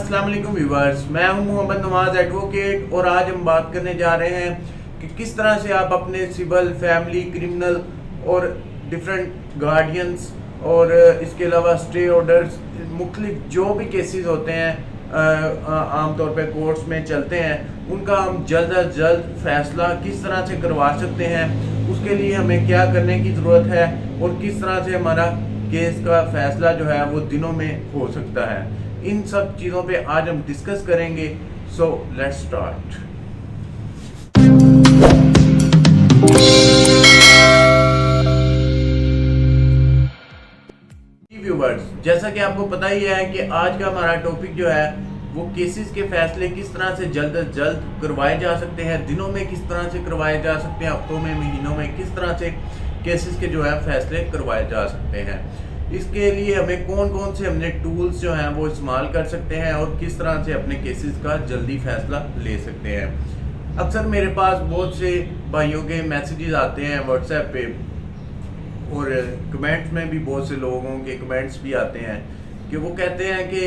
अस्सलाम वालेकुम व्यूअर्स, मैं हूं मोहम्मद नवाज एडवोकेट और आज हम बात करने जा रहे हैं कि किस तरह से आप अपने सिविल, फैमिली, क्रिमिनल और डिफरेंट गार्डियंस और इसके अलावा स्टे ऑर्डर्स, मुख्तलिफ जो भी केसेस होते हैं आमतौर पे कोर्ट्स में चलते हैं, उनका हम जल्द अज जल्द फैसला किस तरह से करवा सकते हैं। उसके लिए हमें क्या करने की ज़रूरत है और किस तरह से हमारा केस का फैसला जो है वो दिनों में हो सकता है। इन सब चीज़ों पे आज हम डिस्कस करेंगे। So let's start. व्यूवर्स, जैसा कि आपको पता ही है कि आज का हमारा टॉपिक जो है वो केसेस के फैसले किस तरह से जल्द अज जल्द करवाए जा सकते हैं, दिनों में किस तरह से करवाए जा सकते हैं, हफ्तों में, महीनों में किस तरह से केसेस के जो है फैसले करवाए जा सकते हैं। इसके लिए हमें कौन कौन से हमने टूल्स जो हैं वो इस्तेमाल कर सकते हैं और किस तरह से अपने केसेस का जल्दी फैसला ले सकते हैं। अक्सर मेरे पास बहुत से भाइयों के मैसेजेस आते हैं व्हाट्सएप पे और कमेंट्स में भी बहुत से लोगों के कमेंट्स भी आते हैं कि वो कहते हैं कि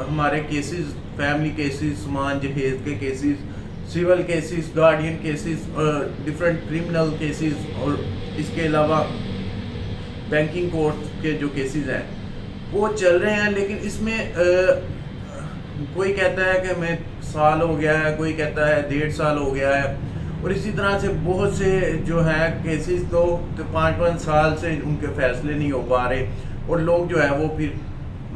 हमारे केसेस, फैमिली केसेस, समान जहेज के cases, civil cases, guardian cases, different criminal cases और इसके अलावा बैंकिंग कोर्ट के जो केसेस हैं वो चल रहे हैं, लेकिन इसमें कोई कहता है कि हमें साल हो गया है, कोई कहता है 1.5 साल हो गया है और इसी तरह से बहुत से जो है केसेस तो 5-5 साल से उनके फैसले नहीं हो पा रहे और लोग जो है वो फिर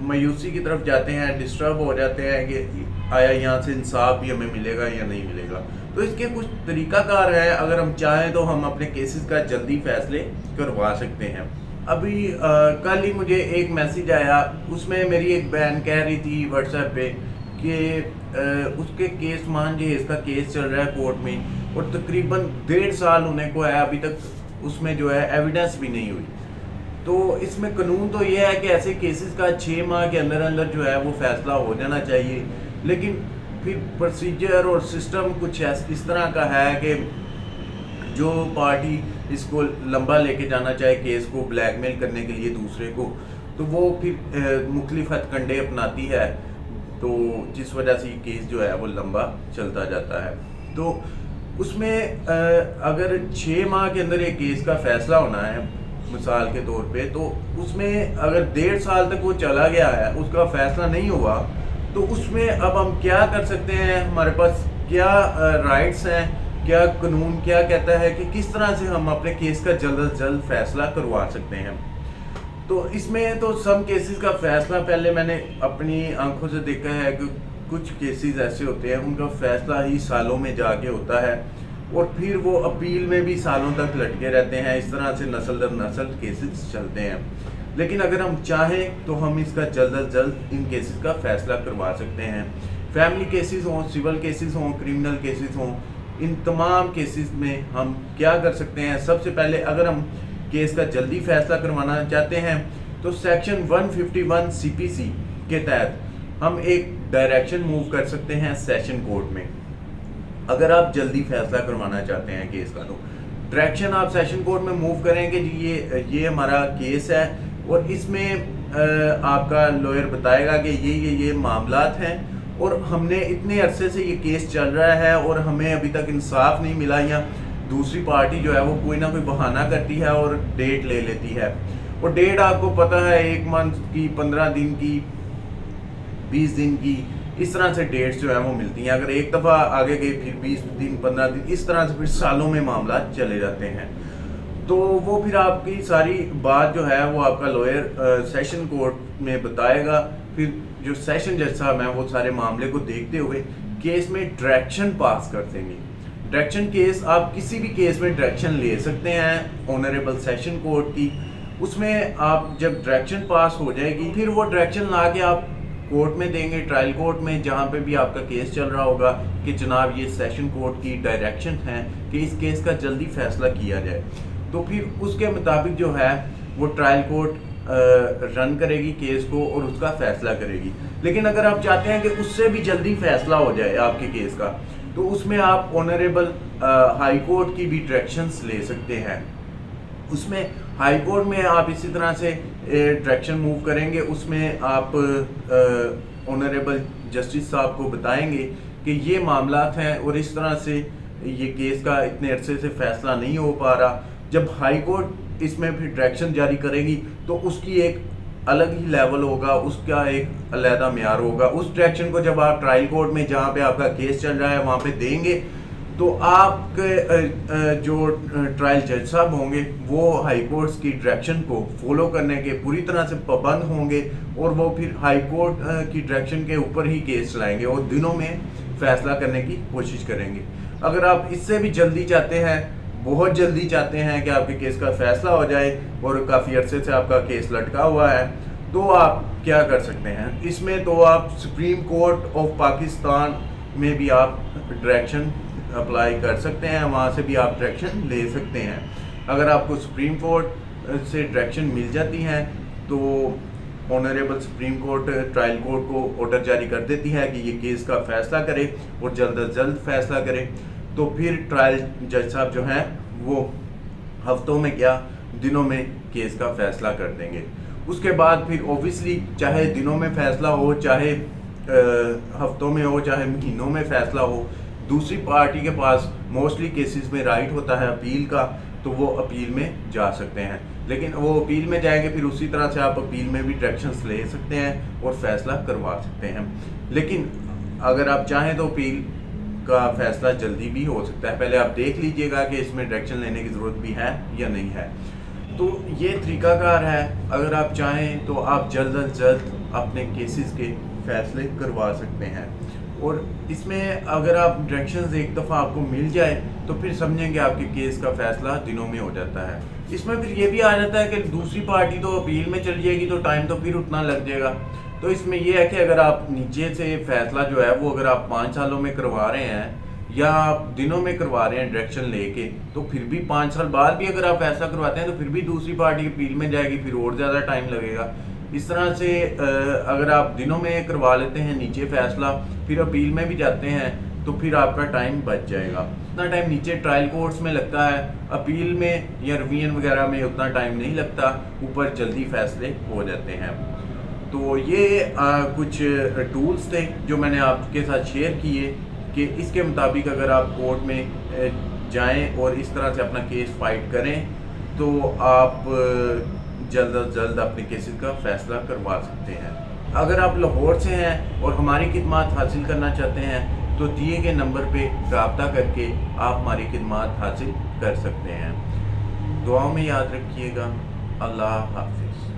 मायूसी की तरफ जाते हैं, डिस्टर्ब हो जाते हैं कि आया यहाँ से इंसाफ भी हमें मिलेगा या नहीं मिलेगा। तो इसके कुछ तरीकाकार है, अगर हम चाहें तो हम अपने केसेस का जल्दी फैसले करवा सकते हैं। अभी कल ही मुझे एक मैसेज आया, उसमें मेरी एक बहन कह रही थी व्हाट्सएप पे कि उसके केस, मान जी इसका केस चल रहा है कोर्ट में और तकरीबन 1.5 साल होने को है, अभी तक उसमें जो है एविडेंस भी नहीं हुई। तो इसमें कानून तो ये है कि ऐसे केसेस का 6 माह के अंदर अंदर जो है वो फैसला हो जाना चाहिए, लेकिन फिर प्रोसीजर और सिस्टम कुछ इस तरह का है कि जो पार्टी इसको लंबा लेके जाना चाहे केस को ब्लैकमेल करने के लिए दूसरे को, तो वो फिर मुख्तलिफ हथकंडे अपनाती है, तो जिस वजह से ये केस जो है वो लंबा चलता जाता है। तो उसमें अगर 6 माह के अंदर एक केस का फैसला होना है मिसाल के तौर पे, तो उसमें अगर 1.5 साल तक वो चला गया है, उसका फैसला नहीं हुआ, तो उसमें अब हम क्या कर सकते हैं, हमारे पास क्या राइट्स हैं, क्या कानून क्या कहता है कि किस तरह से हम अपने केस का जल्द अज जल्द फैसला करवा सकते हैं। तो इसमें तो सब केसेस का फैसला पहले मैंने अपनी आंखों से देखा है कि कुछ केसेस ऐसे होते हैं उनका फैसला ही सालों में जाके होता है और फिर वो अपील में भी सालों तक लटके रहते हैं। इस तरह से नस्ल दर नस्ल केसेस चलते हैं, लेकिन अगर हम चाहें तो हम इसका जल्द अज जल्द इन केसेस का फैसला करवा सकते हैं। फैमिली केसेस हों, सिविल केसेस हों, क्रिमिनल केसेस हों, इन तमाम केसेस में हम क्या कर सकते हैं। सबसे पहले अगर हम केस का जल्दी फैसला करवाना चाहते हैं तो सेक्शन 151 CPC के तहत हम एक डायरेक्शन मूव कर सकते हैं सेशन कोर्ट में। अगर आप जल्दी फैसला करवाना चाहते हैं केस का, तो डायरेक्शन आप सेशन कोर्ट में मूव करेंगे जी, ये हमारा केस है और इसमें आपका लॉयर बताएगा कि ये मामलात हैं और हमने इतने अरसे से ये केस चल रहा है और हमें अभी तक इंसाफ नहीं मिला, या दूसरी पार्टी जो है वो कोई ना कोई बहाना करती है और डेट ले लेती है। और डेट आपको पता है 1 मंथ की, 15 दिन की, 20 दिन की, इस तरह से डेट्स जो है वो मिलती हैं। अगर एक दफ़ा आगे गई फिर 20 दिन, 15 दिन, इस तरह से फिर सालों में मामला चले जाते हैं। तो वो फिर आपकी सारी बात जो है वो आपका लॉयर सेशन कोर्ट में बताएगा। फिर जो सेशन जज साहब हैं वो सारे मामले को देखते हुए केस में डायरेक्शन पास कर देंगे। डायरेक्शन केस, आप किसी भी केस में डायरेक्शन ले सकते हैं ऑनरेबल सेशन कोर्ट की। उसमें आप जब डायरेक्शन पास हो जाएगी फिर वो डायरेक्शन ला के आप कोर्ट में देंगे, ट्रायल कोर्ट में, जहाँ पे भी आपका केस चल रहा होगा कि जनाब ये सेशन कोर्ट की डायरेक्शन है कि इस केस का जल्दी फैसला किया जाए। तो फिर उसके मुताबिक जो है वो ट्रायल कोर्ट रन करेगी केस को और उसका फैसला करेगी। लेकिन अगर आप चाहते हैं कि उससे भी जल्दी फैसला हो जाए आपके केस का, तो उसमें आप ऑनरेबल हाई कोर्ट की भी डायरेक्शंस ले सकते हैं। उसमें हाई कोर्ट में आप इसी तरह से डायरेक्शन मूव करेंगे, उसमें आप ऑनरेबल जस्टिस साहब को बताएंगे कि ये मामलात हैं और इस तरह से ये केस का इतने अरसे से फैसला नहीं हो पा रहा। जब हाई कोर्ट इसमें फिर डायरेक्शन जारी करेगी तो उसकी एक अलग ही लेवल होगा, उसका एक अलहदा म्यार होगा। उस डायरेक्शन को जब आप ट्रायल कोर्ट में जहाँ पे आपका केस चल रहा है वहाँ पे देंगे तो आपके जो ट्रायल जज साहब होंगे वो हाई कोर्ट्स की डायरेक्शन को फॉलो करने के पूरी तरह से पाबंद होंगे और वो फिर हाई कोर्ट की डायरेक्शन के ऊपर ही केस चलाएंगे और दिनों में फैसला करने की कोशिश करेंगे। अगर आप इससे भी जल्दी चाहते हैं, बहुत जल्दी चाहते हैं कि आपके केस का फैसला हो जाए और काफ़ी अरसे से आपका केस लटका हुआ है, तो आप क्या कर सकते हैं इसमें? तो आप सुप्रीम कोर्ट ऑफ पाकिस्तान में भी आप डायरेक्शन अप्लाई कर सकते हैं, वहाँ से भी आप डायरेक्शन ले सकते हैं। अगर आपको सुप्रीम कोर्ट से डायरेक्शन मिल जाती है तो honourable supreme court trial court को ऑर्डर जारी कर देती है कि ये केस का फैसला करे और जल्द अज जल्द फैसला करे, तो फिर ट्रायल जज साहब जो हैं वो हफ्तों में क्या दिनों में केस का फैसला कर देंगे। उसके बाद फिर ऑब्वियसली चाहे दिनों में फैसला हो, चाहे हफ्तों में हो, चाहे महीनों में फैसला हो, दूसरी पार्टी के पास मोस्टली केसेस में राइट होता है अपील का, तो वो अपील में जा सकते हैं। लेकिन वो अपील में जाएंगे फिर उसी तरह से आप अपील में भी डायरेक्शंस ले सकते हैं और फैसला करवा सकते हैं। लेकिन अगर आप चाहें तो अपील का फैसला जल्दी भी हो सकता है। पहले आप देख लीजिएगा कि इसमें डायरेक्शन लेने की ज़रूरत भी है या नहीं है। तो ये तरीकाकार है, अगर आप चाहें तो आप जल्द अज जल्द अपने केसेस के फैसले करवा सकते हैं। और इसमें अगर आप डायरेक्शंस एक दफ़ा आपको मिल जाए तो फिर समझेंगे आपके केस का फैसला दिनों में हो जाता है। इसमें फिर ये भी आ जाता है कि दूसरी पार्टी तो अपील में चली जाएगी तो टाइम तो फिर उतना लग जाएगा। तो इसमें यह है कि अगर आप नीचे से फैसला जो है वो अगर आप 5 सालों में करवा रहे हैं या आप दिनों में करवा रहे हैं डायरेक्शन लेके, तो फिर भी 5 साल बाद भी अगर आप ऐसा करवाते हैं तो फिर भी दूसरी पार्टी अपील में जाएगी, फिर और ज़्यादा टाइम लगेगा। इस तरह से अगर आप दिनों में करवा लेते हैं नीचे फैसला, फिर अपील में भी जाते हैं तो फिर आपका टाइम बच जाएगा। उतना टाइम नीचे ट्रायल कोर्ट्स में लगता है, अपील में या रिवीजन वगैरह में उतना टाइम नहीं लगता, ऊपर जल्दी फैसले हो जाते हैं। तो ये कुछ टूल्स थे जो मैंने आपके साथ शेयर किए कि इसके मुताबिक अगर आप कोर्ट में जाएं और इस तरह से अपना केस फाइट करें तो आप जल्द अज जल्द अपने केसेस का फैसला करवा सकते हैं। अगर आप लाहौर से हैं और हमारी खिदमत हासिल करना चाहते हैं तो दिए गए नंबर पे रब्ता करके आप हमारी खिदमत हासिल कर सकते हैं। दुआओं में याद रखिएगा। अल्लाह हाफिज़।